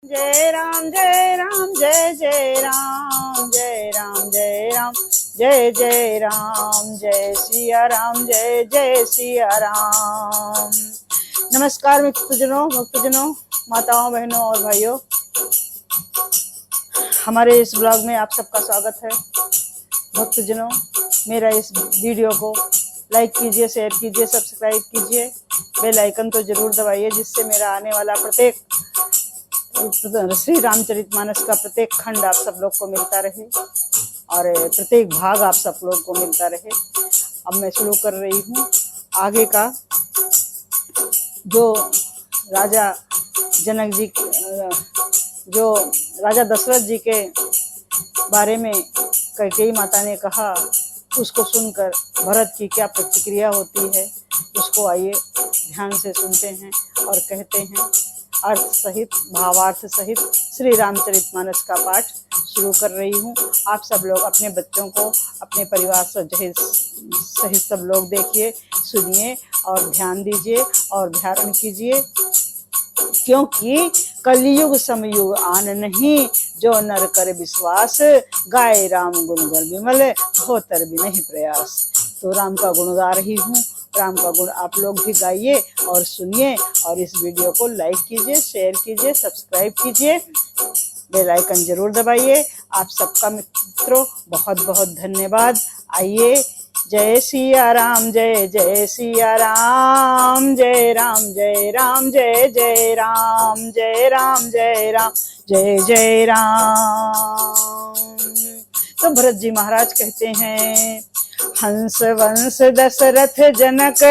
जय राम जय राम जय जय राम जय राम जय राम जय जय राम जय सिया राम जय जय सिया राम। नमस्कार भक्तजनों, माताओं, बहनों और भाइयों, हमारे इस ब्लॉग में आप सबका स्वागत है। भक्तजनों, मेरा इस वीडियो को लाइक कीजिए, शेयर कीजिए, सब्सक्राइब कीजिए, बेल आइकन तो जरूर दबाइए, जिससे मेरा आने वाला प्रत्येक श्री रामचरितमानस का प्रत्येक खंड आप सब लोग को मिलता रहे और प्रत्येक भाग आप सब लोग को मिलता रहे। अब मैं शुरू कर रही हूँ आगे का, जो राजा जनक जी, जो राजा दशरथ जी के बारे में कैकेयी माता ने कहा, उसको सुनकर भरत की क्या प्रतिक्रिया होती है, उसको आइए ध्यान से सुनते हैं और कहते हैं। अर्थ सहित, भावार्थ सहित श्री रामचरितमानस का पाठ शुरू कर रही हूँ। आप सब लोग अपने बच्चों को, अपने परिवार सहित सब लोग देखिए, सुनिए और ध्यान दीजिए और धारण कीजिए, क्योंकि कलयुग समयुग आन नहीं, जो नर कर विश्वास, गाय राम गुण गर विमल, होतर भी नहीं प्रयास। तो राम का गुण गा रही हूँ, राम का गुण आप लोग भी गाइए और सुनिए, और इस वीडियो को लाइक कीजिए, शेयर कीजिए, सब्सक्राइब कीजिए, बेल आइकन जरूर दबाइए। आप सबका मित्रों बहुत बहुत धन्यवाद। आइए, जय सिया राम जय जय सिया राम, जय राम जय राम जय जय राम, जय राम जय राम जय जय राम। तो भरत जी महाराज कहते हैं, हंस वंश दशरथ जनक,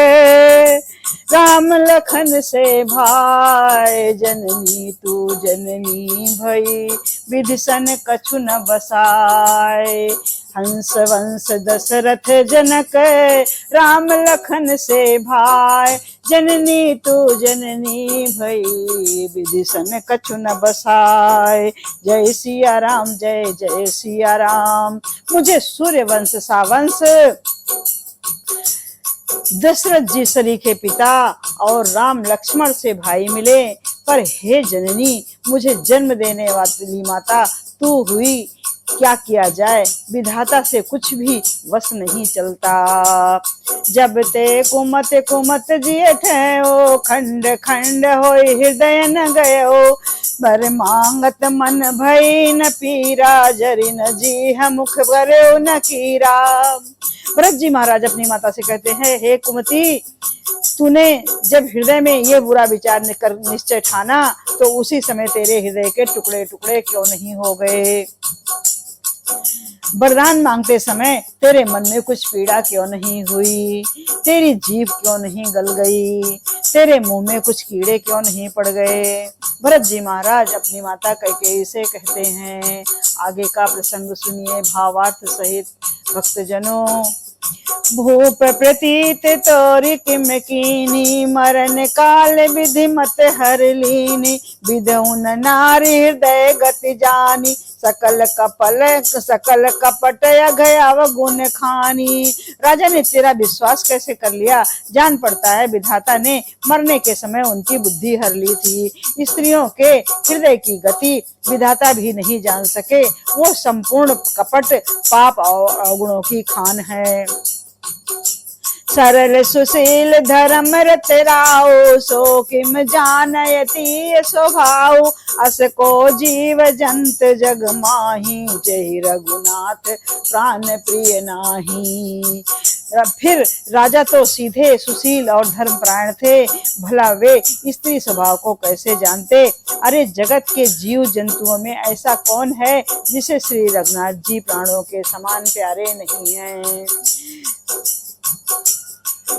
राम लखन से भाई, जननी तू जननी भई, विधि सन कछु न बसाए। हंस वंश दशरथ जनक, राम लखन से भाई, जननी तू जननी भई, विधि सन कछु न बसाए। जय सिया राम जय जय सिया राम। मुझे सूर्य वंश सा वंश, दशरथ जी सरीखे पिता और राम लक्ष्मण से भाई मिले, पर हे जननी, मुझे जन्म देने वाली माता तू हुई, क्या किया जाए, विधाता से कुछ भी वश नहीं चलता। जब ते कुमत कुमत जिए थे, ओ खंड खंड होई हृदय न गयो, बर मांगत मन भई न पीरा, जरि न जी हम मुख भरे न कीरा। भरत जी महाराज अपनी माता से कहते हैं, हे कुमति, तूने जब हृदय में ये बुरा विचार निश्चय ठाना, तो उसी समय तेरे हृदय के टुकड़े टुकड़े क्यों नहीं हो गए। वरदान मांगते समय तेरे मन में कुछ पीड़ा क्यों नहीं हुई, तेरी जीभ क्यों नहीं गल गई, तेरे मुंह में कुछ कीड़े क्यों नहीं पड़ गए। भरत जी महाराज अपनी माता कैकेयी से कहते हैं। आगे का प्रसंग सुनिए भावार्थ सहित। भक्तजनों, भूप प्रतीत तोरि किम कीनी, मरण काल विधि मत हर लीनी, विधुन नारी हृदय गति जानी, सकल कपट अघयाव गुण खानी। राजा ने तेरा विश्वास कैसे कर लिया, जान पड़ता है विधाता ने मरने के समय उनकी बुद्धि हर ली थी। स्त्रियों के हृदय की गति विधाता भी नहीं जान सके, वो संपूर्ण कपट पाप और अवगुणों की खान है। सरल सुशील धर्म रत राओ, सो किम जानयति स्वभाव, अस को जीव जंत जग माही, जय रघुनाथ प्राण प्रिय नाही। फिर राजा तो सीधे सुशील और धर्मपरायण थे, भला वे स्त्री स्वभाव को कैसे जानते। अरे जगत के जीव जंतुओं में ऐसा कौन है जिसे श्री रघुनाथ जी प्राणों के समान प्यारे नहीं हैं।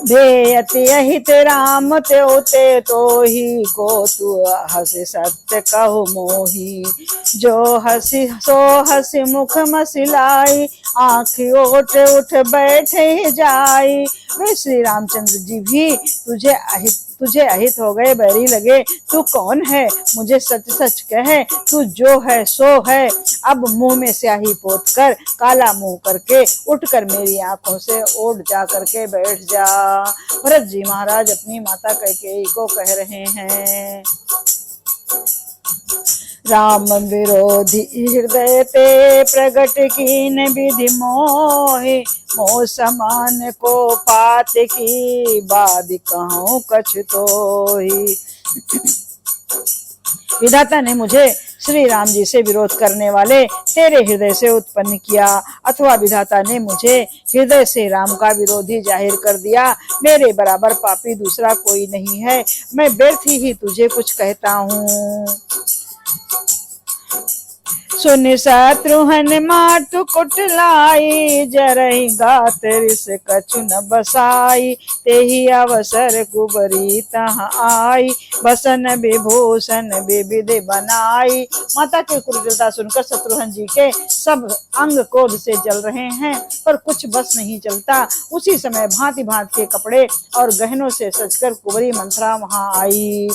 बेअति अहित राम त्यो ते तो ही, को तू हसी सत्य कहो मोही, जो हसी सो हसी मुख मसिलाई, आँखी ओट उठ बैठे जाई। वे श्री रामचंद्र जी भी तुझे अहित हो गए, बैरी लगे। तू कौन है, मुझे सच सच कहे, तू जो है सो है। अब मुंह में स्याही पोत कर, काला मुंह करके उठकर मेरी आंखों से ओढ़ जा करके बैठ जा। भरत जी महाराज अपनी माता कैकेयी को कह रहे हैं। राम विरोधी हृदय ते प्रगट कीन विधि मोहि, मोह समान को पात की बाद कहूँ कछु तोहि। विधाता ने मुझे श्री राम जी से विरोध करने वाले तेरे हृदय से उत्पन्न किया, अथवा विधाता ने मुझे हृदय से राम का विरोधी जाहिर कर दिया। मेरे बराबर पापी दूसरा कोई नहीं है, मैं व्यर्थ ही तुझे कुछ कहता हूँ। सुन शत्रुहन मातु कुटलाई, जरहि गात रिस कछु न बसाई, तेहि अवसर कुबरी तहाँ आई, बसन विभूषण विविध बनाई। माता की क्रूरता सुनकर शत्रुघ्न जी के सब अंग क्रोध से जल रहे हैं, पर कुछ बस नहीं चलता। उसी समय भांति भांति के कपड़े और गहनों से सजकर कुंवरी मंथरा वहां आई।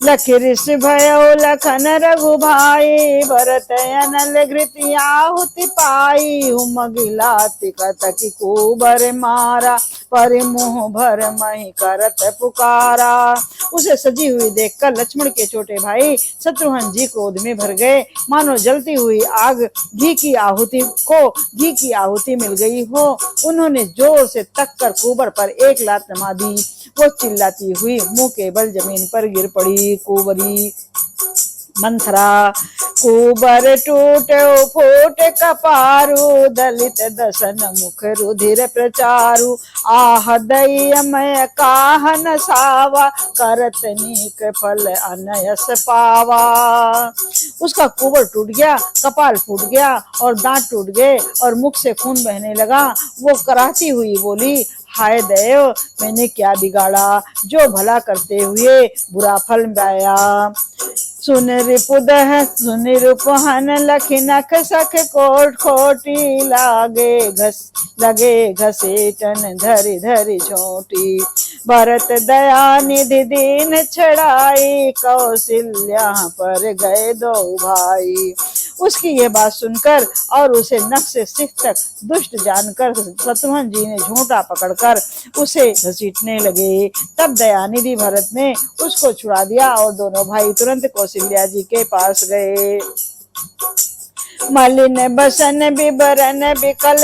लखि ऋषि भयो लखन रघु भाई, भरत अनल घृति आहुति पाई, उमगिला तिकतकी कुबर मारा, परिमुह भर मही करत पुकारा। उसे सजी हुई देखकर लक्ष्मण के छोटे भाई शत्रुघ्न जी क्रोध में भर गए, मानो जलती हुई आग घी की आहुति मिल गई हो। उन्होंने जोर से तक कर कुबर पर एक लात नमा दी। वो चिल्लाती हुई मुंह के बल जमीन पर गिर पड़ी। कुंवरी मंथरा कुबर टूट फूट कपारू, दलित दसन मुख रुधिर प्रचारु, आह दयमय काहन सावा, करत नीक फल अनयस पावा। उसका कुबर टूट गया, कपाल फूट गया और दांत टूट गए और मुख से खून बहने लगा। वो कराहती हुई बोली, हाय देव, मैंने क्या बिगाड़ा जो भला करते हुए बुरा फल पाया। सुन रिपुदहन लखि नख सख कोट खोटी, लगे घसेटन धरि धरि छोटी, भरत दया निधि दीन छड़ाई, कौशल्या पर गए दो भाई। उसकी ये बात सुनकर और उसे नख से सिख तक दुष्ट जानकर शत्रुघ्न जी ने झूठा पकड़कर उसे घसीटने लगे। तब दयानिधि भरत ने उसको छुड़ा दिया और दोनों भाई तुरंत कौशल्या जी के पास गए। मलिन बसन बिबरन बिकल,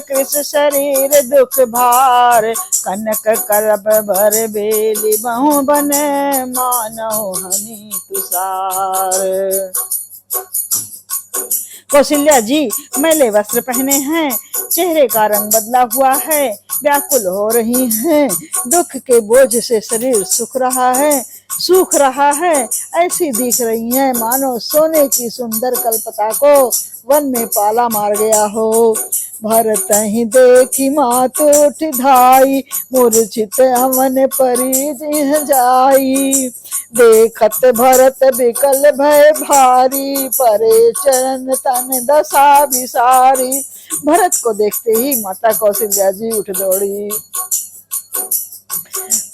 कृष शरीर दुख भार, कनक करब भर बेली, बहु बन मानहु हनि तुषार। कौशल्या जी मैले वस्त्र पहने हैं, चेहरे का रंग बदला हुआ है, व्याकुल हो रही हैं, दुख के बोझ से शरीर सूख रहा है, ऐसी दिख रही हैं मानो सोने की सुंदर कल्पता को वन में पाला मार गया हो। भरत ही देखी मातु उठ धाई, मूर्छित अमन परी जिह जाई, देखत भरत बिकल भय भारी, परे चरण तन दशा विसारी। भरत को देखते ही माता कौशल्या जी उठ दौड़ी,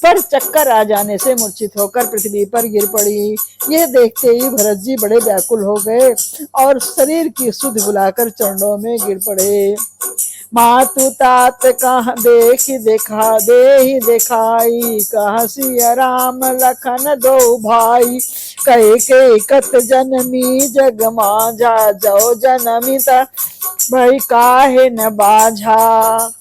पर चक्कर आ जाने से मूर्छित होकर पृथ्वी पर गिर पड़ी। यह देखते ही भरत जी बड़े व्याकुल हो गए और शरीर की सुध बुलाकर चरणों में गिर पड़े। मातु तात कहाँ देखाई, कहाँ सिया राम लखन दो भाई, कहे के कत जनमी जग माझा, जो जनमिता भाई काहे न बाझा।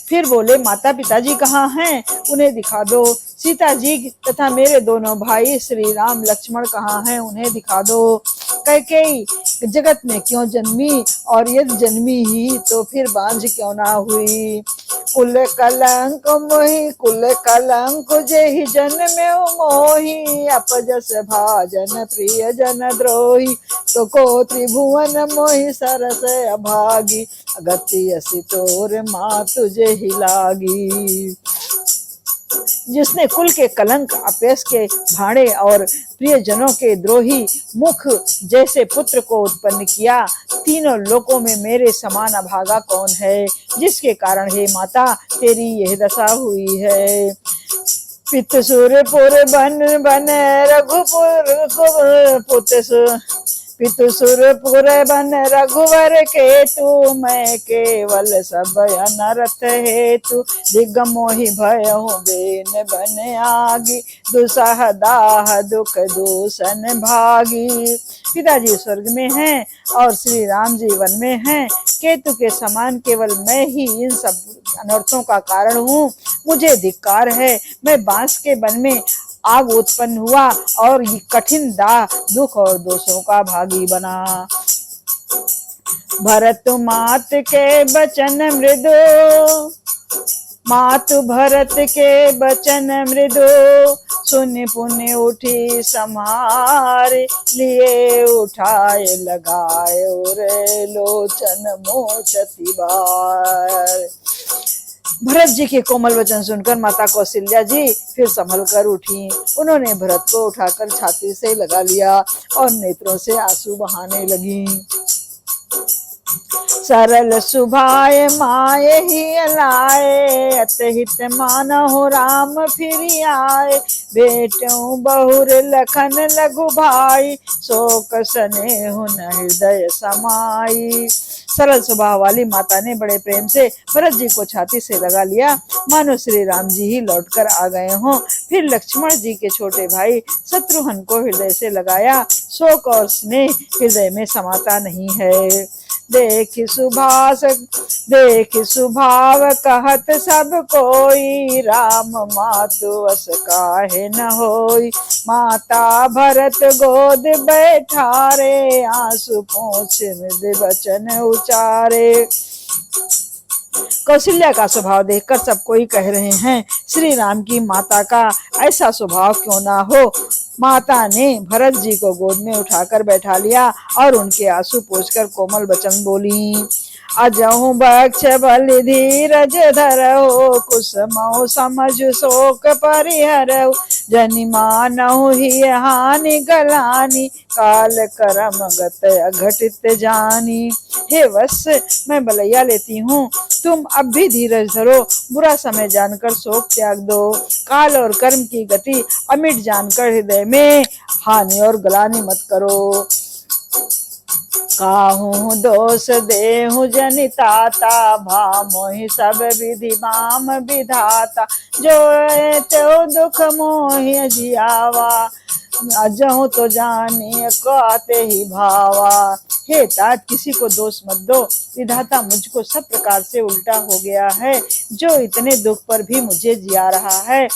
फिर बोले, माता पिताजी कहाँ हैं, उन्हें दिखा दो। सीता जी तथा मेरे दोनों भाई श्री राम लक्ष्मण कहाँ हैं, उन्हें दिखा दो। कैकेयी जगत में क्यों जन्मी, और यदि जन्मी ही तो फिर बांझ क्यों ना हुई। कुल कलंक जेहि जन्मे मोहि, अपजस भाजन प्रिय जन द्रोही, तो को त्रिभुवन मोहि सरस अभागी, अगति असि तोर माँ तुझे ही लागी। जिसने कुल के कलंक, अपयश के भाड़े और प्रियजनों के द्रोही मुख जैसे पुत्र को उत्पन्न किया, तीनों लोकों में मेरे समान अभागा कौन है, जिसके कारण हे माता तेरी यह दशा हुई है। पितसुरपुर बन रघुपुर पुत्र पितु सुरपुर बन रघुवर के तू, मैं केवल सब अनर्थ हेतु, दिग मोहि भयहु बेन बन आगी, दुसह दाह दुख दूषण भागी। पिताजी स्वर्ग में हैं और श्री राम जी वन में हैं। केतु के समान केवल मैं ही इन सब अनर्थों का कारण हूँ। मुझे धिक्कार है, मैं बांस के वन में आग उत्पन्न हुआ और ये कठिन दाह दुख और दोषों का भागी बना। भरत मात के बचन मृदु, मातु भरत के बचन मृदु, सुन पुण्य उठी समार, लिए उठाए लगाए और लोचन मोचती बार। भरत जी के कोमल वचन सुनकर माता कौशल्या जी फिर संभल कर उठी। उन्होंने भरत को उठाकर छाती से लगा लिया और नेत्रों से आंसू बहाने लगी। सरल सुभाए माये ही लाए, अतहित मानहु राम फिर आए, बेटू बहुर लखन लघु भाई, शोक स्नेहु न हृदय समाई। सरल स्वभाव वाली माता ने बड़े प्रेम से भरत जी को छाती से लगा लिया, मानो श्री राम जी ही लौटकर आ गए हों। फिर लक्ष्मण जी के छोटे भाई शत्रुघ्न को हृदय से लगाया। शोक और स्नेह हृदय में समाता नहीं है। देख सुभाव कहत सब कोई, राम मातु अस काहे न होई, माता भरत गोद बैठारे, आंसू पोंछ मृदु वचन उचारे। कौशल्या का स्वभाव देखकर सब कोई कह रहे हैं, श्री राम की माता का ऐसा स्वभाव क्यों ना हो। माता ने भरत जी को गोद में उठाकर बैठा लिया और उनके आंसू पोंछकर कोमल वचन बोली। अजहु बक्ष बलि धीरज धरहु, कुसुमौ समझ शोक परिहरहु, जनि मानहु ही हानि गलानी, काल करम गत अघटित जानी। हे वत्स, मैं बलैया लेती हूँ, तुम अब भी धीरज धरो, बुरा समय जानकर शोक त्याग दो, काल और कर्म की गति अमिट जानकर हृदय में हानि और गलानी मत करो। काहू दोष देहु जनिताता, भामोहि सब विधि बाम विधाता, जो तो दुख मोहि जियावा, अजहु तो जानिए कहते ही भावा। हे तात, किसी को दोष मत दो, विधाता मुझको सब प्रकार से उल्टा हो गया है, जो इतने दुख पर भी मुझे जिया रहा है।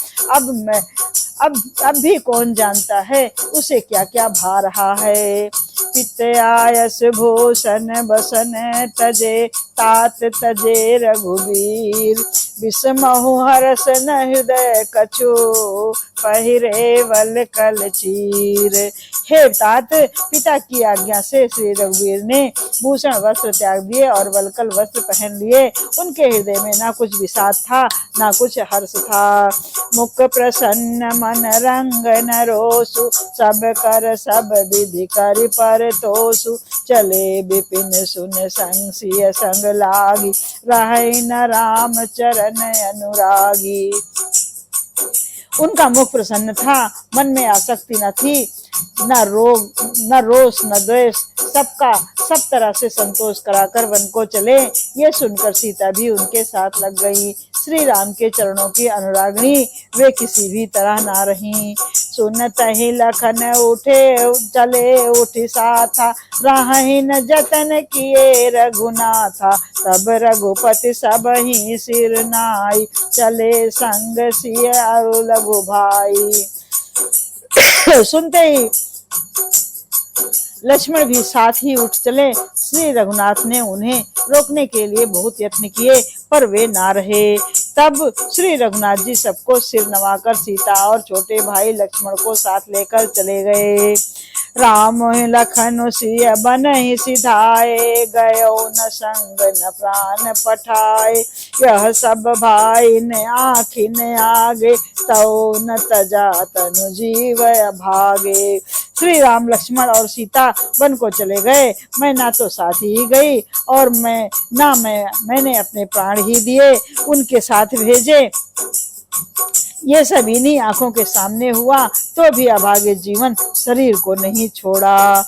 अब भी कौन जानता है उसे क्या क्या भा रहा है। पित आयस भूषण बसन तजे, तात तजे रघुवीर, विषमहु हरस न हृदय कछु, पहिरे वल कल चीर। हे तात, पिता की आज्ञा से श्री रघुवीर ने भूषण वस्त्र त्याग दिए और वलकल वस्त्र पहन लिए। उनके हृदय में ना कुछ विषाद था ना कुछ हर्ष था। मुख प्रसन्न मन रंग न रोसु, सब कर सब विधि कर पर तोसु, चले विपिन सुन संग सिय संग लागी, रहे न राम चरण अनुरागी। उनका मुख प्रसन्न था, मन में आसक्ति न थी, न रोष न द्वेष, सब तरह से संतोष कराकर वन को चले। ये सुनकर सीता भी उनके साथ लग गई। श्री राम के चरणों की अनुरागिणी वे किसी भी तरह ना रहीं। सुनत ही लखन उठे चले उठी साथा, राहि न जतन किए रघुनाथा, तब रघुपति सब ही सिर नाई, चले संग सिय अरु लघु भाई। सुनते ही लक्ष्मण भी साथ ही उठ चले। श्री रघुनाथ ने उन्हें रोकने के लिए बहुत यत्न किए, पर वे ना रहे। तब श्री रघुनाथ जी सबको सिर नवाकर सीता और छोटे भाई लक्ष्मण को साथ लेकर चले गए। राम लखन सिय बनहि सिधाए, गयो न संग न प्राण पठाए, यह सब भाई ने आँखि ने आगे, तो न तजा तनु जीव भागे। श्री राम लक्ष्मण और सीता वन को चले गए। मैं ना तो साथ ही गई और मैंने अपने प्राण ही दिए, उनके साथ भेजे। ये सब इन्हीं आंखों के सामने हुआ, तो भी अभागे जीवन शरीर को नहीं छोड़ा।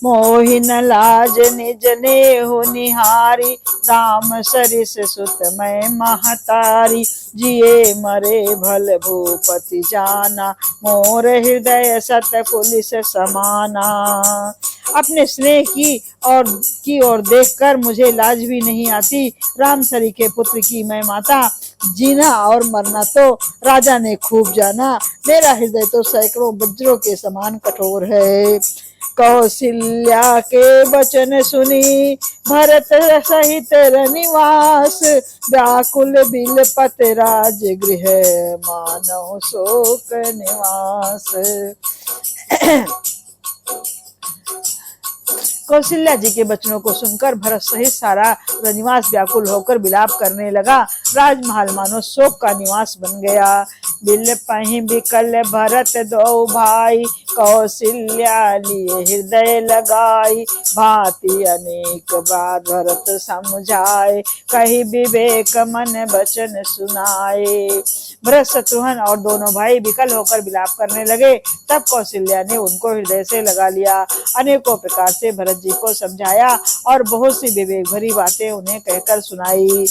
मोहिन लाज निज नेहु निहारी, राम सरिस सुत मैं महतारी। जिए मरे भल भूपति जाना, मोर हृदय सत पुलिस समाना। अपने स्नेह की ओर देखकर मुझे लाज भी नहीं आती। रामसरी के पुत्र की मैं माता, जीना और मरना तो राजा ने खूब जाना। मेरा हृदय तो सैकड़ों वज्रों के समान कठोर है। कौशल्या के वचन सुनी, भरत सहित रनिवास। व्याकुल बिलपत राज गृह, मानव शोक निवास। कौशल्या जी के वचनों को सुनकर भरत सहित सारा रनिवास व्याकुल होकर विलाप करने लगा। राजमहल मानो शोक का निवास बन गया। बिलपहि बिकल भरत दो भाई, कौशल्या लिए हृदय लगाई। भांति अनेक बार भरत समझाए, कही विवेक मन वचन सुनाए। भरत शत्रुघ्न और दोनों भाई विकल होकर विलाप करने लगे। तब कौशल्या ने उनको हृदय से लगा लिया। अनेकों प्रकार से भरत जी को समझाया और बहुत सी विवेक भरी बातें उन्हें कहकर सुनाई।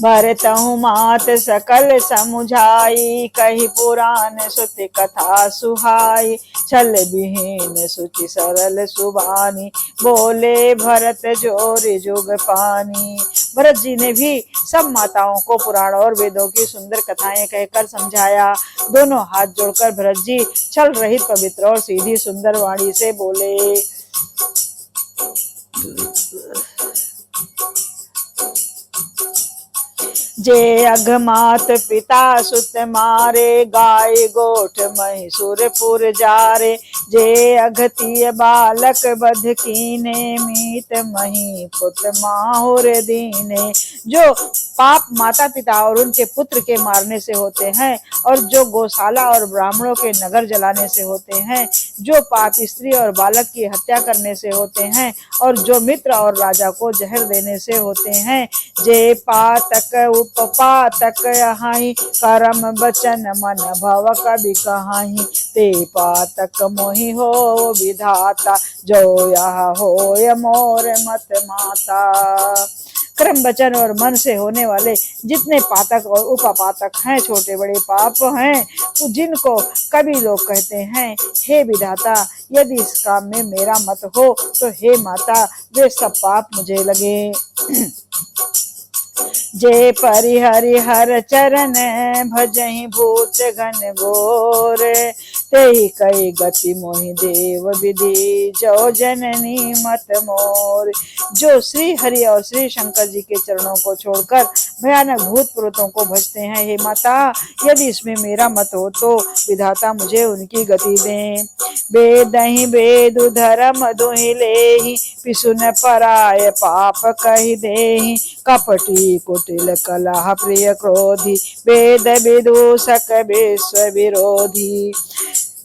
भरतहु मात सकल समुझाई, कही पुराण सुति कथा सुहाई। छल विहीन सुचि सरल सुबानी, बोले भरत जोरि जुग पानी। भरत जी ने भी सब माताओं को पुराण और वेदों की सुंदर कथाएं कहकर समझाया। दोनों हाथ जोड़कर भरत जी छल रहित पवित्र और सीधी सुंदर वाणी से बोले। जे अघमात पिता सुत मारे, गाय गोठ महिषुरपुर जारे। जे अघतिय बालक बध कीने, मीत मही पुत माहुर दीने। जो पाप माता पिता और उनके पुत्र के मारने से होते हैं, और जो गौशाला और ब्राह्मणों के नगर जलाने से होते हैं। जो पाप स्त्री और बालक की हत्या करने से होते हैं, और जो मित्र और राजा को जहर देने से होते हैं। जे पातक उपपातक अहाई, करम बचन मन भव कवि कहाई। ते पातक मोहि हो विधाता, जो यह होय मोर मत माता। कर्म वचन और मन से होने वाले जितने पातक और उपापातक हैं, छोटे बड़े पाप हैं, जिनको कभी लोग कहते हैं, हे विधाता यदि इस काम में मेरा मत हो तो हे माता वे सब पाप मुझे लगे। जे परिहरि हर चरण भजहि भूत घन घोर, तेहि कई गति मोहि देव विधि, जो जननी मत मोर। जो श्री हरि और श्री शंकर जी के चरणों को छोड़कर भयानक भूत प्रेतों को भजते हैं, हे माता यदि इसमें मेरा मत हो तो विधाता मुझे उनकी गति दें। वेदहि वेदु धर्म दुहि लेहि, पिसुन पराय पाप कहि देहि। कपटी कुटिल कलह प्रिय क्रोधी, वेद विदूषक विश्व विरोधी।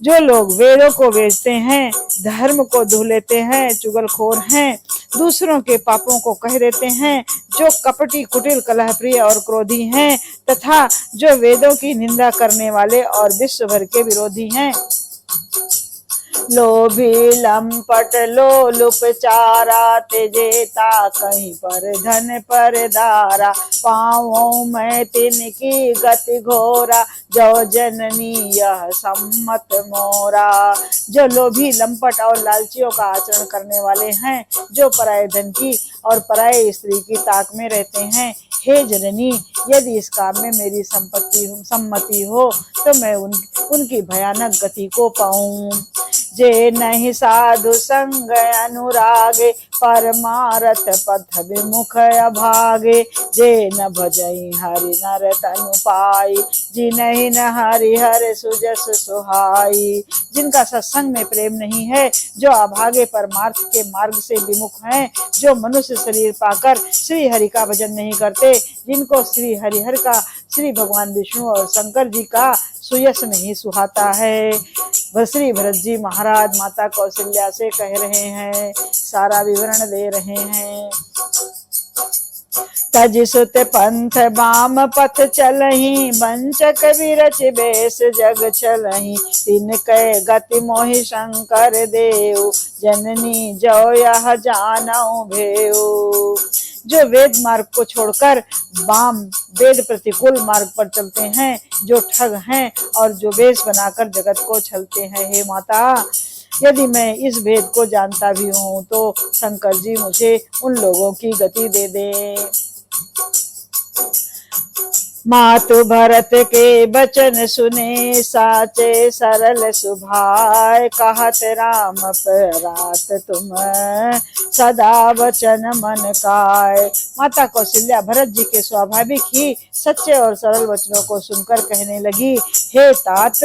जो लोग वेदों को बेचते हैं, धर्म को धो लेते हैं, चुगलखोर हैं, दूसरों के पापों को कह देते हैं, जो कपटी कुटिल कलह प्रिय और क्रोधी हैं, तथा जो वेदों की निंदा करने वाले और विश्व भर के विरोधी हैं। लोभी लंपट लोलुप चारा, तेजेता कहीं पर धन पर दारा। पाँवों में तिनकी गति घोरा, जो जननी यह सम्मत मोरा। जो लोभी लंपट और लालचियों का आचरण करने वाले हैं, जो पराये धन की और पराये स्त्री की ताक में रहते हैं, हे जननी यदि इस काम में मेरी सम्मति हो तो मैं उनकी भयानक गति को पाऊं। जे नहीं साधु संग अनुरागे, परमारथ पथ विमुख अभागे। जे न भजई हरि नर तनु पाई, जिनहि न हरि हर सुजस सुहाई। जिनका सत्संग में प्रेम नहीं है, जो अभागे परमार्थ के मार्ग से विमुख हैं, जो मनुष्य शरीर पाकर श्री हरि का भजन नहीं करते, जिनको श्री हरिहर का श्री भगवान विष्णु और शंकर जी का सुयश नहीं सुहाता है। श्री भरत जी महाराज माता कौशल्या से कह रहे हैं, सारा विवरण दे रहे हैं। तज सुत पंथ बाम पथ चलहि, वंचक विरच बेस जग चलहि। तिन कह गति मोहि शंकर देव, जननी जो यह जानऊ भेऊ। जो वेद मार्ग को छोड़कर वाम वेद प्रतिकूल मार्ग पर चलते हैं, जो ठग हैं और जो वेश बनाकर जगत को छलते हैं। हे माता, यदि मैं इस भेद को जानता भी हूँ तो शंकर जी मुझे उन लोगों की गति दे दे। मातु भरत के बचन सुने, साचे सरल सुभाय। कहत राम परात तुम, सदा वचन मन काय। माता कौशल्या भरत जी के स्वाभाविक ही सच्चे और सरल वचनों को सुनकर कहने लगी, हे तात,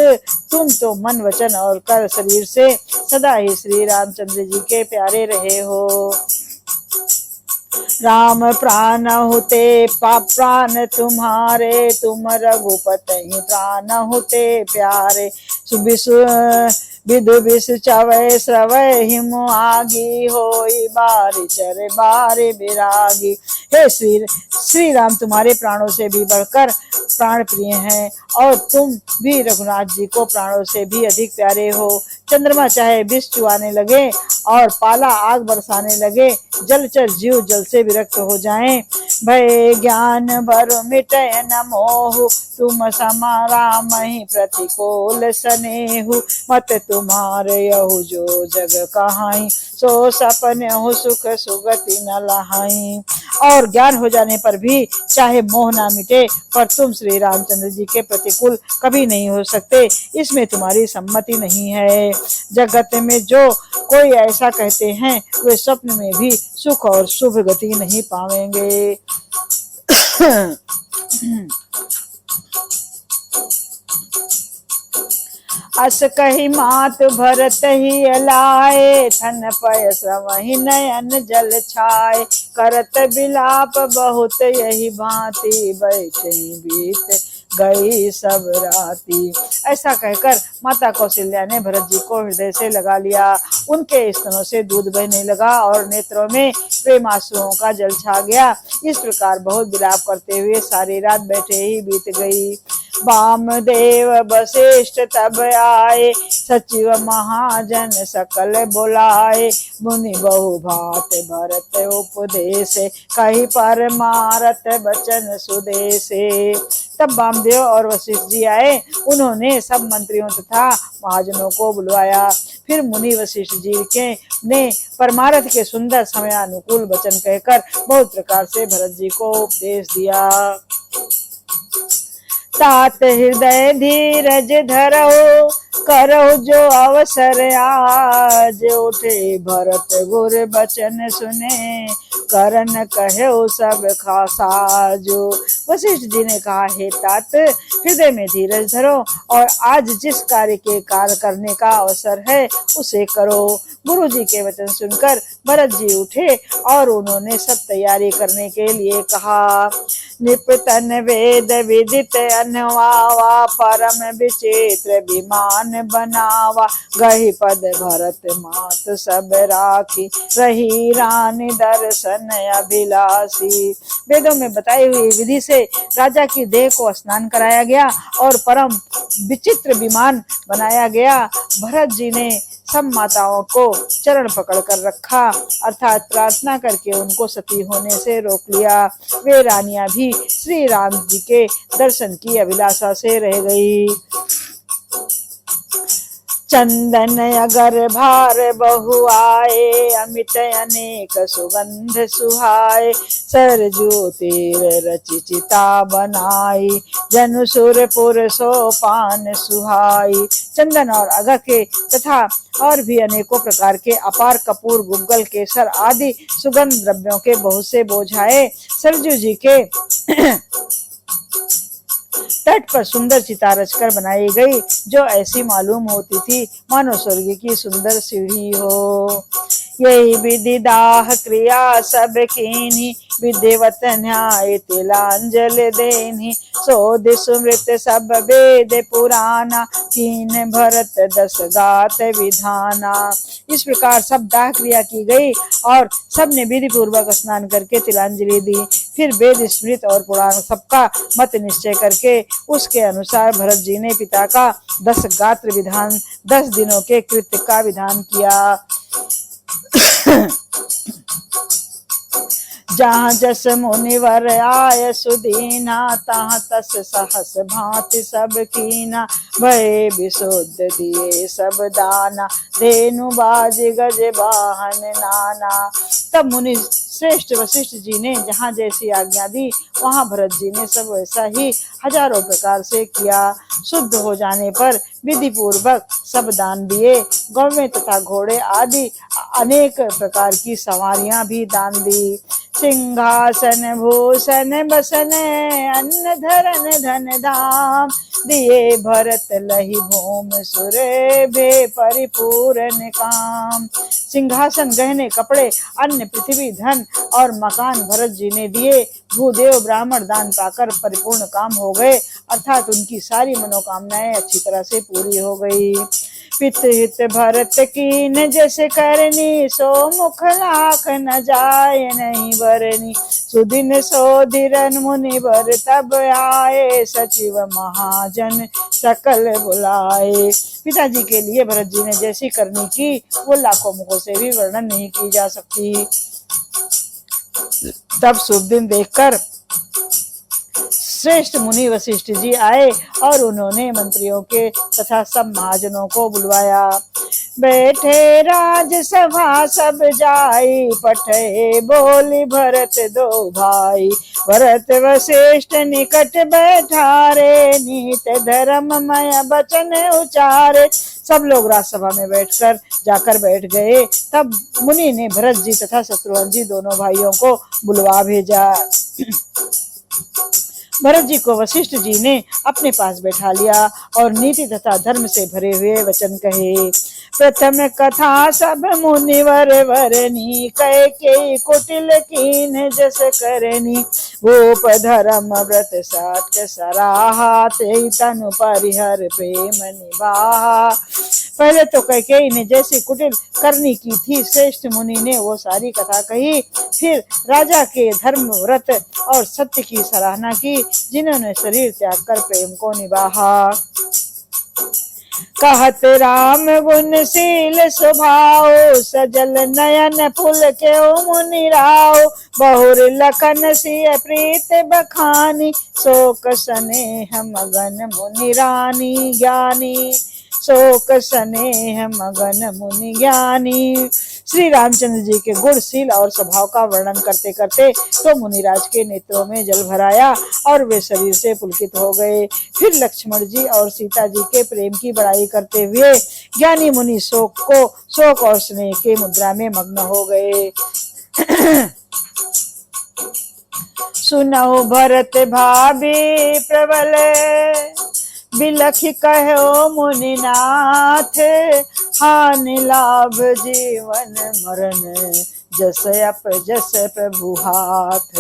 तुम तो मन वचन और कर शरीर से सदा ही श्री रामचंद्र जी के प्यारे रहे हो। राम प्राण होते प्राण तुम्हारे, तुम रघुपति प्राण होते प्यारे। विदु विष चवै श्रवै हिम आगी, होई बारी चरे बारी विरागी। हे श्री राम तुम्हारे प्राणों से भी बढ़कर प्राण प्रिय हैं, और तुम भी रघुनाथ जी को प्राणों से भी अधिक प्यारे हो। चंद्रमा चाहे विष चुआने लगे और पाला आग बरसाने लगे, जलचर जीव जल से विरक्त हो जाएं। भय ज्ञान भर मिटय न मोहु, तुम समा राम ही प्रतिकूल स्नेहु। मत तुम्हारे यहु जो जग कहाई, सो सपने हो सुख सुगति न लहाई। और ज्ञान हो जाने पर भी चाहे मोह ना मिटे, पर तुम श्री रामचंद्र जी के प्रतिकूल कभी नहीं हो सकते, इसमें तुम्हारी सम्मति नहीं है। जगत में जो कोई ऐसा कहते हैं, वे स्वप्न में भी सुख और शुभ गति नहीं पावेंगे। अस कही मात भरत ही अलाए, थन पय श्रवहि नयन जल छाए। करत बिलाप बहुत यही भांति, बैठे बीत गई सब राती। ऐसा कहकर माता कौशल्या ने भरत जी को हृदय से लगा लिया। उनके स्तनों से दूध बहने लगा और नेत्रों में प्रेमाश्रुओं का जल छा गया। इस प्रकार बहुत विलाप करते हुए सारी रात बैठे ही बीत गई। वामदेव वशिष्ठ तब आए, सचिव महाजन सकल बुलाए। मुनि बहु भात भरत उपदेश, कही परमारथ बचन सुदेशे। तब वामदेव और वशिष्ठ जी आए। उन्होंने सब मंत्रियों तथा महाजनों को बुलवाया। फिर मुनि वशिष्ठ जी के ने परमारथ के सुंदर समयानुकूल वचन कहकर बहुत प्रकार से भरत जी को उपदेश दिया। तात हृदय धीरज धरो, करो जो अवसर आज। उठे भरत गुर बचन सुने, करन कहो सब खासाजो। वशिष्ठ जी ने कहा, हे तात, हृदय में धीरज धरो और आज जिस कार्य के कार्य करने का अवसर है उसे करो। गुरु जी के वचन सुनकर भरत जी उठे और उन्होंने सब तैयारी करने के लिए कहा। निपतन वेद विदित अनवावा, परम विचित्र विमान बनावा। गही पद भरत मात सब राखी, रही रानी दर्शन अभिलाषी। वेदों में बताई हुई विधि से राजा की देह को स्नान कराया गया और परम विचित्र विमान बनाया गया। भरत जी ने सब माताओं को चरण पकड़ कर रखा, अर्थात प्रार्थना करके उनको सती होने से रोक लिया। वे रानियां भी श्री राम जी के दर्शन की अभिलाषा से रह गई। चंदन अगर भार बहु आए, अमित अनेक सुगंध सुहाए। सरजू तीर रचि चिता बनाई, जनु सुरपुर सोपान सुहाई। चंदन और अगर के तथा और भी अनेकों प्रकार के अपार कपूर, गुग्गल, केसर आदि सुगंध द्रव्यों के बहुत से बोझाए सरजू जी के तट पर सुंदर चिता रचकर बनाई गई, जो ऐसी मालूम होती थी मानो स्वर्ग की सुंदर सीढ़ी हो। यही विधि दाह क्रिया सब कीन्ही, विधिवत न्याय तिलांजल देन्ही। सोधि सुमृत सब वेद पुराना, कीन भरत दस गात विधाना। इस प्रकार सब दाह क्रिया की गई और सबने विधि पूर्वक स्नान करके तिलांजलि दी। फिर वेद स्मृत और पुराण सबका मत निश्चय करके उसके अनुसार भरत जी ने पिता का 10 गात्र विधान 10 दिनों के कृत्य का विधान किया। जहाँ जस मुनिवर आय सुदीना, तहाँ तस सहस भांति सब कीना। भय विशुद्ध दिए सब दाना, धेनु बाज गज वाहन नाना। तब मुनि श्रेष्ठ वशिष्ठ जी ने जहाँ जैसी आज्ञा दी, वहाँ भरत जी ने सब वैसा ही हजारों प्रकार से किया। शुद्ध हो जाने पर विधि पूर्वक सब दान दिए। गौवें तथा घोड़े आदि अनेक प्रकार की सवारियां भी दान दी। सिंहासन भूषण बसन अन्न धरन धन धाम, दिए भरत लहि भूम सुरे भे परिपूर्ण काम। सिंहासन गहने कपड़े अन्न पृथ्वी धन और मकान भरत जी ने दिए। भूदेव ब्राह्मण दान पाकर परिपूर्ण काम हो गए, अर्थात उनकी सारी मनोकामनाएं अच्छी तरह से पूरी हो गई। पित हित भरत कीन जैसे करनी, सो मुख लाख न जाय नहीं बरनी। सुदिन सोधिरन मुनिवर तब आए, सचिव महाजन सकल बुलाए। पिताजी के लिए भरत जी ने जैसी करनी की वो लाखों मुखों से भी वर्णन नहीं की जा सकती। तब शुभ दिन देखकर श्रेष्ठ मुनि वशिष्ठ जी आए और उन्होंने मंत्रियों के तथा सब महाजनों को बुलवाया। बैठे राजसभा सब जाई, पठे बोली भरत दो भाई। भरत वशिष्ठ निकट बैठारे, नीत धर्ममय वचन उचारे। सब लोग राजसभा में बैठकर जाकर बैठ गए। तब मुनि ने भरत जी तथा शत्रुघ्न जी दोनों भाइयों को बुलवा भेजा। भरत जी को वशिष्ठ जी ने अपने पास बैठा लिया और नीति तथा धर्म से भरे हुए वचन कहे। प्रथम कथा सब मुनिवर वरनी, कह के कुटिल कीन जस करनी। भूप धर्म व्रत साठ सराहा, ते तनु परिहर प्रेम निभाहा। पहले तो कैकेयी ने जैसी कुटिल करनी की थी, श्रेष्ठ मुनि ने वो सारी कथा कही। फिर राजा के धर्म व्रत और सत्य की सराहना की, जिन्होंने शरीर त्याग कर प्रेम को निभाहा। कहत राम गुणशील स्वभाव, सजल नयन फुल के मुनि राव। बहुर लखन सिय प्रीत बखानी, शोक स्नेह मगन मुनि रानी ज्ञानी। शोक स्नेह मगन मुनि ज्ञानी। श्री रामचंद्र जी के गुणशील और स्वभाव का वर्णन करते करते तो मुनिराज के नेत्रों में जल भराया और वे शरीर से पुलकित हो गए। फिर लक्ष्मण जी और सीता जी के प्रेम की बड़ाई करते हुए ज्ञानी मुनि शोक और स्नेह के मुद्रा में मग्न हो गए। सुनौ भरत भाभी प्रबल, बिलख कहो मुनिनाथ। हानि लाभ जीवन मरण, जस अप जस प्रभु हाथ।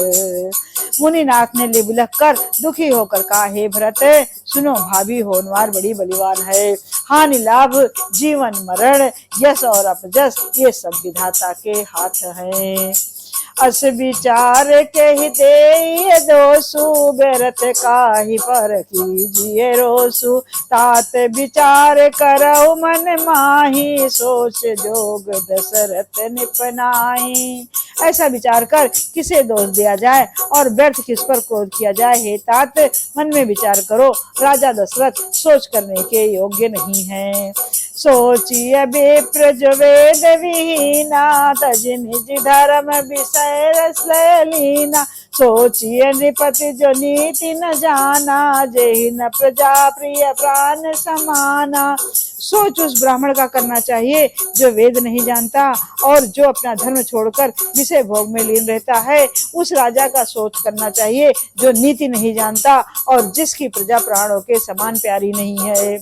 मुनिनाथ ने बिलख कर दुखी होकर कहा, हे भरत सुनो, भाभी होनवार बड़ी बलिवान है। हानि लाभ जीवन मरण यश और अपजस ये सब विधाता के हाथ हैं। अस विचार के ही दे दोसु, व्यर्थ काहि पर कीजिए रोसु। तात विचार करौ मन माही, सोच जोग दशरथ निपनाई। ऐसा विचार कर किसे दोष दिया जाए और व्यर्थ किस पर क्रोध किया जाए। हे तात मन में विचार करो, राजा दशरथ सोच करने के योग्य नहीं है। सोचिए विप्र जो वेद विहीना, तज निज धर्म विषय रस लीना। सोचिए नृपति जो नीति न जाना, जेहि न प्रजा प्रिय प्राण समाना। सोच उस ब्राह्मण का करना चाहिए जो वेद नहीं जानता और जो अपना धर्म छोड़कर विषय भोग में लीन रहता है। उस राजा का सोच करना चाहिए जो नीति नहीं जानता और जिसकी प्रजा प्राणों के समान प्यारी नहीं है।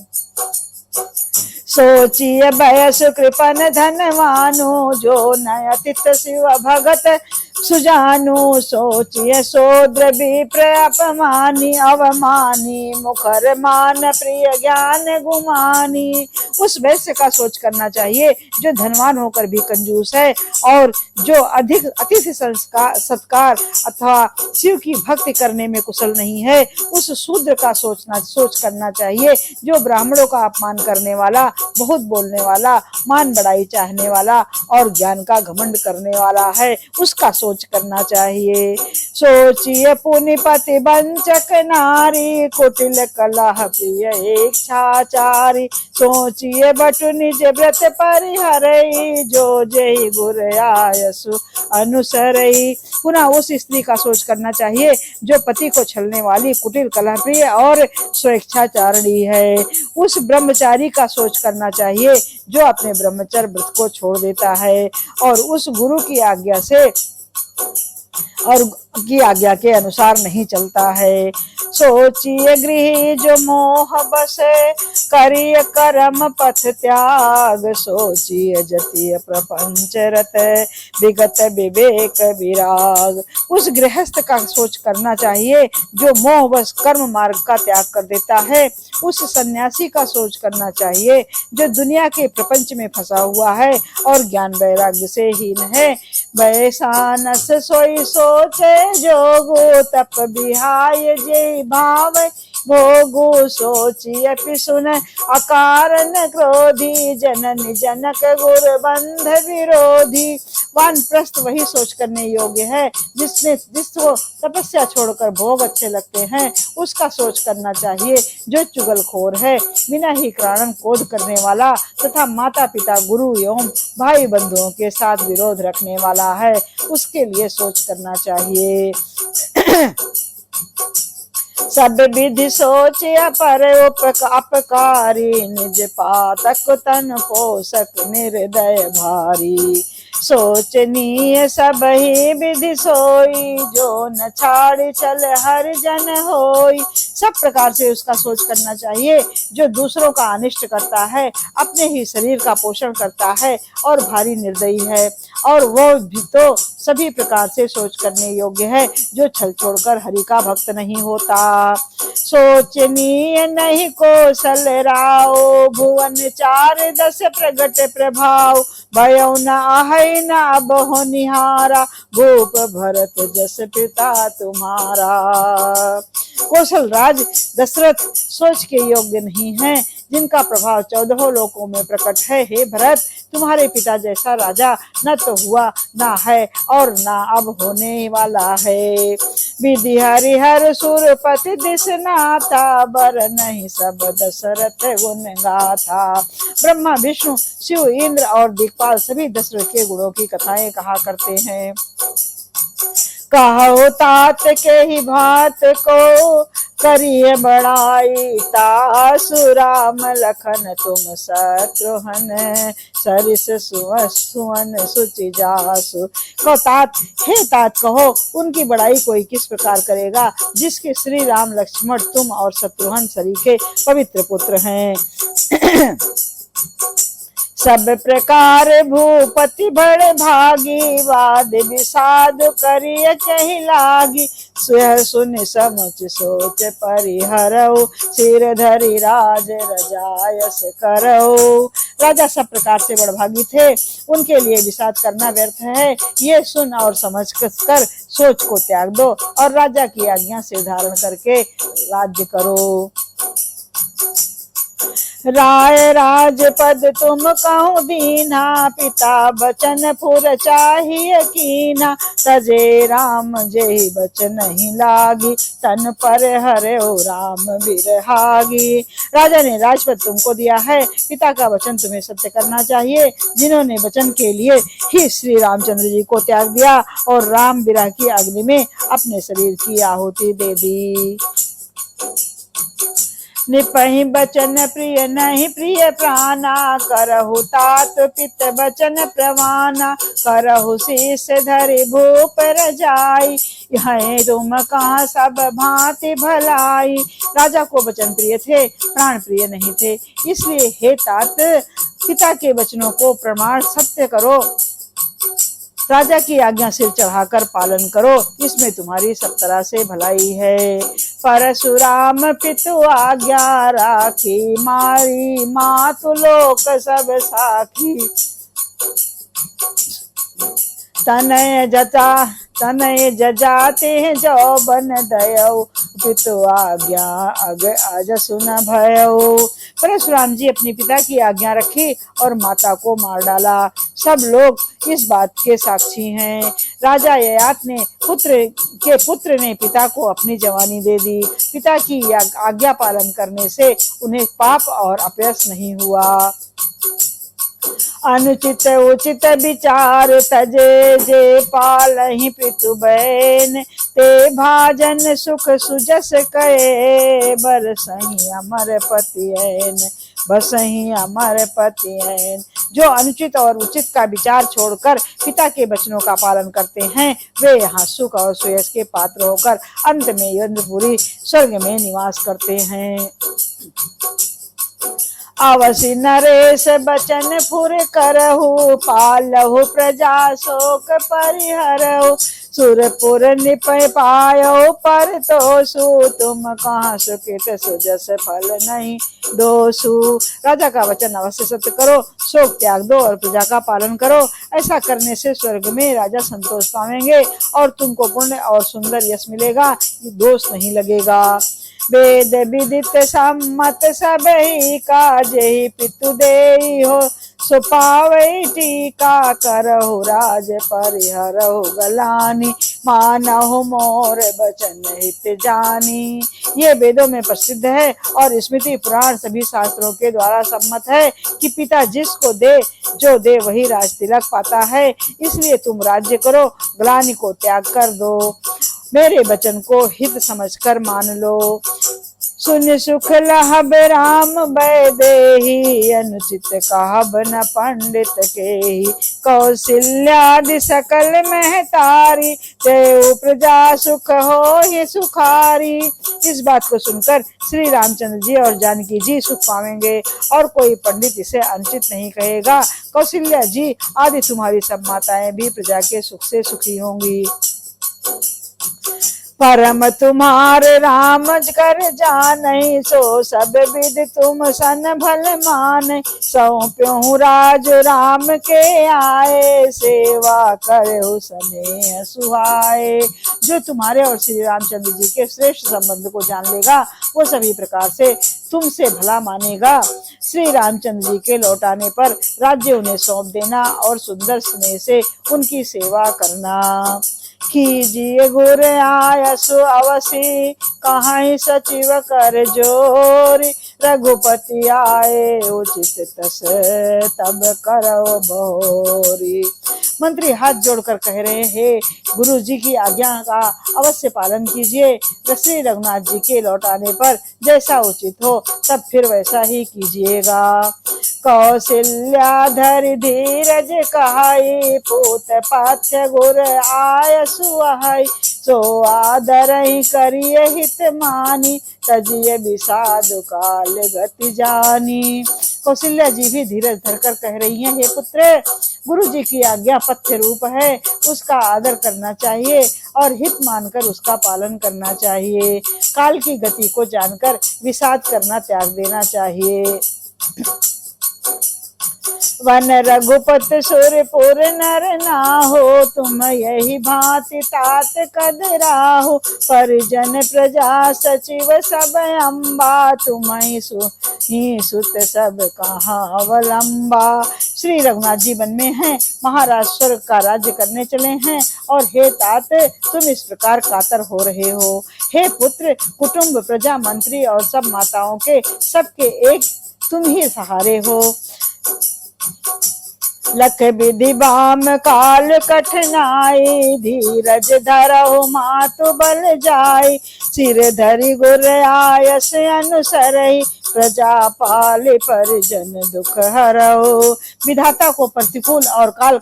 सोचिए बयस कृपन धनवानु, जो न अतिथ शिव भगत सुजानु। सोचिए शूद्र विप्र अपमानी, अवमानी मुखर मान प्रिय ज्ञान गुमानी। उस वैश्य का सोच करना चाहिए जो धनवान होकर भी कंजूस है और जो अधिक अतिथि सत्कार अथवा शिव की भक्ति करने में कुशल नहीं है। उस शूद्र का सोच करना चाहिए जो ब्राह्मणों का अपमान करने वाला, बहुत बोलने वाला, मान बढ़ाई चाहने वाला और ज्ञान का घमंड करने वाला है, उसका सोच करना चाहिए। सोचिए पुनिपति वंचक नारी, कुटिल कलह प्रिय इच्छाचारी। सोचिए बटु निज व्रत परिहरई, जो जय गुर आयसु अनुसरई। पुनः उस स्त्री का सोच करना चाहिए जो पति को छलने वाली, कुटिल कलह प्रिय और स्वेच्छाचारिणी है। उस ब्रह्मचारी का सोच करना चाहिए जो अपने ब्रह्मचर्य व्रत को छोड़ देता है और उस गुरु की आज्ञा से और की आज्ञा के अनुसार नहीं चलता है। सोचिए गृही जो मोह बसे, करिय कर्म पथ त्याग। सोचिए जतीय प्रपंच रत, विगत विवेक विराग। उस गृहस्थ का सोच करना चाहिए जो मोह बस कर्म मार्ग का त्याग कर देता है। उस सन्यासी का सोच करना चाहिए जो दुनिया के प्रपंच में फंसा हुआ है और ज्ञान वैराग्य से हीन है। बैसानस सोई सोचे, जोगो तप बिहाय जय भाव। भोगु सोचिए पिसुन अकारण क्रोधी, जननी जनक गुर बंध विरोधी। वानप्रस्थ वही सोच करने योग्य है जिसको तपस्या छोड़कर भोग अच्छे लगते हैं, उसका सोच करना चाहिए। जो चुगलखोर है, बिना ही कारण क्रोध करने वाला तथा माता पिता गुरु एवं भाई बंधुओं के साथ विरोध रखने वाला है, उसके लिए सोच करना चाहिए। सब विधि सोच अपर अपकारी, निज पातक तन पोषक निर्दय भारी। सोचनीय सब ही विधि सोई, जो न छाड़ चल हर जन होई। सब प्रकार से उसका सोच करना चाहिए जो दूसरों का अनिष्ट करता है, अपने ही शरीर का पोषण करता है और भारी निर्दयी है। और वो भी तो सभी प्रकार से सोच करने योग्य है जो छल छोड़कर हरि का भक्त नहीं होता। सोचनीय नहीं कौशल राव, भुवन 4-10 प्रगट प्रभाव। भयो न आहै न बहो निहारा, भूप भरत जस पिता तुम्हारा। कौशल राज दशरथ सोच के योग्य नहीं है, जिनका प्रभाव 14 लोकों में प्रकट है। हे भरत, तुम्हारे पिता जैसा राजा न तो हुआ, न है और न अब होने वाला है। विधि हरिहर सुरपति दिसनाथा, बर नहीं सब दशरथ गुण गाथा। ब्रह्मा विष्णु शिव इंद्र और दिक्पाल सभी दशरथ के गुणों की कथाएं कहा करते हैं। कहो तात के ही भात को, करिए बड़ाई तासु। राम लखन तुम शत्रुघ्न, सरिस सुवन सुचि जासु। कहो तात, हे तात कहो, उनकी बड़ाई कोई किस प्रकार करेगा जिसके श्री राम लक्ष्मण तुम और शत्रुघ्न सरीखे पवित्र पुत्र हैं। सब प्रकार भूपति बड़ भागी, वाद विषाद करिय कही लागी। स्वयं सुन समुच सोच परिहरऊ, सिर धरि राज रजायस करऊ। राजा सब प्रकार से बड़भागी थे, उनके लिए विषाद करना व्यर्थ है। ये सुन और समझ कर सोच को त्याग दो और राजा की आज्ञा से धारण करके राज्य करो। राय राजपद तुम कहूँ दीना, पिता बचन फुर चाहिए कीना। तजे राम जेहि बचन नहीं लागी, तन पर हरे ओ राम बिरहागी। राजा ने राजपद तुमको दिया है, पिता का वचन तुम्हें सत्य करना चाहिए। जिन्होंने वचन के लिए ही श्री रामचंद्र जी को त्याग दिया और राम बिरह की अग्नि में अपने शरीर की आहुति दे दी। निपहि बचन प्रिय नहीं प्रिय प्राणा, करहु तात पित बचन प्रवाना, करहु शीस धरि भूप रजाई, यह तुम कहाँ सब भांति भलाई। राजा को वचन प्रिय थे, प्राण प्रिय नहीं थे, इसलिए हे तात पिता के वचनों को प्रमाण सत्य करो, राजा की आज्ञा सिर चढ़ाकर पालन करो, इसमें तुम्हारी सब तरह से भलाई है। परशुराम पितु आज्ञा राखी, मारी मातु लोक सब साखी, तनय जजाते जो बन दयौ, पितु आज्ञा अग आज सुन भयौ। परशुराम जी अपने पिता की आज्ञा रखी और माता को मार डाला, सब लोग इस बात के साक्षी हैं। राजा ययाति ने पुत्र ने पिता को अपनी जवानी दे दी, पिता की आज्ञा पालन करने से उन्हें पाप और अपयश नहीं हुआ। अनुचित उचित विचार तजे, जे पालहि पितु बहन, ते भाजन सुख सुजस कहे, बरसहि अमर पतियन, बसहि अमर पतियन। जो अनुचित और उचित का विचार छोड़कर पिता के वचनों का पालन करते हैं, वे यहाँ सुख और सुयश के पात्र होकर अंत में इंद्रपुरी स्वर्ग में निवास करते हैं। अवसि नरेश बचन फुर करहु, पालहु प्रजा शोक परिहरहु, सुरपुर निपय पायो पर तोषु, तुम कहाँ सुकृत सुजस फल नहीं दोषु। राजा का वचन अवश्य सत्य करो, शोक त्याग दो और प्रजा का पालन करो, ऐसा करने से स्वर्ग में राजा संतोष पावेंगे और तुमको पुण्य और सुंदर यश मिलेगा, दोष नहीं लगेगा। वेद विदित सम्मत सबहि काजहि, पितु देई हो सुपावै टीका, करहु राज परिहरहु गलानी, मानहु मोर बचन हित जानी। ये वेदों में प्रसिद्ध है और स्मृति पुराण सभी शास्त्रों के द्वारा सम्मत है कि पिता जिसको दे जो दे वही राज तिलक पाता है, इसलिए तुम राज्य करो, ग्लानि को त्याग कर दो, मेरे वचन को हित समझकर मान लो। सुन सुख लहब राम बैदेही, अनुचित कहब न पंडित केही, कौशल्यादि सकल महतारी, तेउ प्रजा सुख हो ही सुखारी। इस बात को सुनकर श्री रामचंद्र जी और जानकी जी सुख पावेंगे और कोई पंडित इसे अनुचित नहीं कहेगा। कौशल्या जी आदि तुम्हारी सब माताएं भी प्रजा के सुख से सुखी होंगी। परम तुम्हार राम कर जानहि, सो सब विधि तुम सन भल मान, सौंप्यहु राज राम के आए, सेवा करहु स्नेह सुहाए। जो तुम्हारे और श्री रामचंद्र जी के श्रेष्ठ संबंध को जान लेगा, वो सभी प्रकार से तुमसे भला मानेगा। श्री रामचंद्र जी के लौटाने पर राज्य उन्हें सौंप देना और सुंदर स्नेह से उनकी सेवा करना। कीजिए गुर आयसु अवसी, कहाँ सचिव कर जोरी, रघुपति आए उचित तस तब करो भोरी। मंत्री हाथ जोड़कर कह रहे हैं, गुरु जी की आज्ञा का अवश्य पालन कीजिए। श्री रघुनाथ जी के लौटाने पर जैसा उचित हो तब फिर वैसा ही कीजिएगा। कौशल्या धरि धीरज कहाई, पूत पाथ्य गुर आय सुहाई, सो आदर ही करिए हित मानी, तजिए विषाद काल गति जानी। कौशल्या जी भी धीरज धरकर कह रही हैं, हे पुत्र, गुरु जी की आज्ञा पथ्य रूप है, उसका आदर करना चाहिए और हित मानकर उसका पालन करना चाहिए। काल की गति को जानकर विषाद करना त्याग देना चाहिए। वन रघुपत सुरपुर नर नाहो, तुम यही भांति तात कद राहो, परिजन प्रजा सचिव सब अम्बा, तुम्हि सुत सब कहाँ अवलंबा। श्री रघुनाथ जी वन में हैं, महाराज स्वर्ग का राज्य करने चले हैं और हे तात तुम इस प्रकार कातर हो रहे हो। हे पुत्र, कुटुंब प्रजा मंत्री और सब माताओं के सबके एक तुम ही सहारे हो। लख विधि बाम काल कठिनाई, धीरज धरहु मातु बल जाई, सिर धरि गुर आयस अनुसरहि, प्रजा पाले परिजन दुख हरहु। विधाता को प्रतिकूल और काल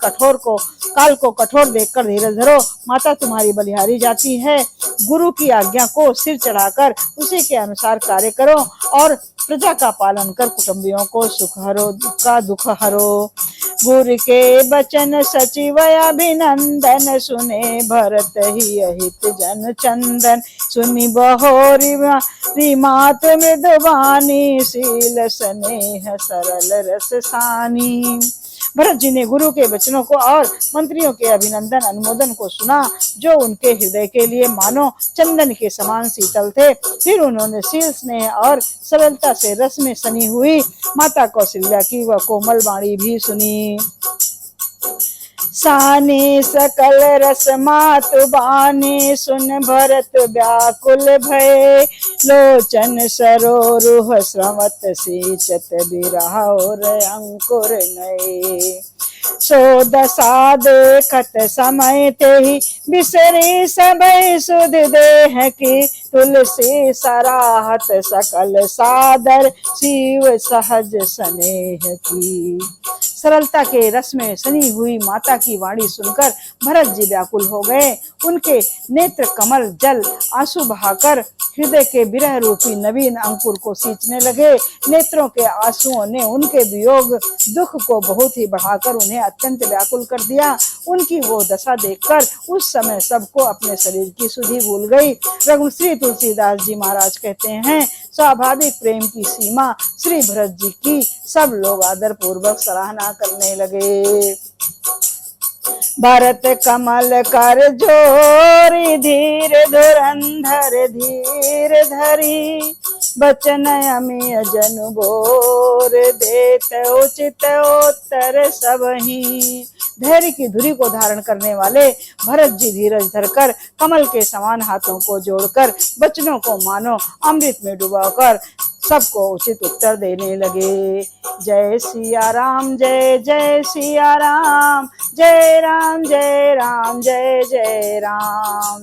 को कठोर देखकर धीरज धरो, माता तुम्हारी बलिहारी जाती है। गुरु की आज्ञा को सिर चढ़ाकर उसी के अनुसार कार्य करो और प्रजा का पालन कर कुटुंबियों को सुख हरो का दुख हरो। गुरु के बचन सचिव अभिनंदन, सुने भरत ही अहित जन चंदन, सुनि बहोरी मात मृदुवानी, शील स्नेह सरल रस सानी। भरत जी ने गुरु के वचनों को और मंत्रियों के अभिनंदन अनुमोदन को सुना, जो उनके हृदय के लिए मानो चंदन के समान शीतल थे। फिर उन्होंने शील स्नेह और सरलता से रस में सनी हुई माता कौशल्या की वह कोमल वाणी भी सुनी। सानी सकल रस मातु बानी, सुन भरत व्याकुल भय, लोचन सरोरुह स्रवत सींचत बिरह और अंकुर नए। सो दशा देखत समय तेहि, बिसरी सबई सुध देह की, तुलसी सराहत सकल सादर, शिव सहज स्नेह की। सरलता के रस में सनी हुई माता की वाणी सुनकर भरत जी व्याकुल हो गए। उनके नेत्र कमल जल आंसू बहाकर हृदय के विरह रूपी नवीन अंकुर को सींचने लगे। नेत्रों के आंसुओं ने उनके वियोग दुख को बहुत ही बढ़ाकर उन्हें अत्यंत व्याकुल कर दिया। उनकी वो दशा देखकर उस समय सबको अपने शरीर की सुधि भूल गई। रघुश्री तुलसीदास जी महाराज कहते हैं, स्वाभाविक प्रेम की सीमा श्री भरत जी की सब लोग आदर पूर्वक सराहना करने लगे। भरत कमल कर जोरी, धीर धुरंधर धीर धरी, बचन अमिय जनु बोर, देत उचित उत्तर सबहि। धैर्य की धुरी को धारण करने वाले भरत जी धीरज धरकर कमल के समान हाथों को जोड़कर वचनों को मानो अमृत में डुबाकर सबको उचित उत्तर देने लगे। जय सिया राम जय जय सिया राम, जय राम जय राम जय जय राम।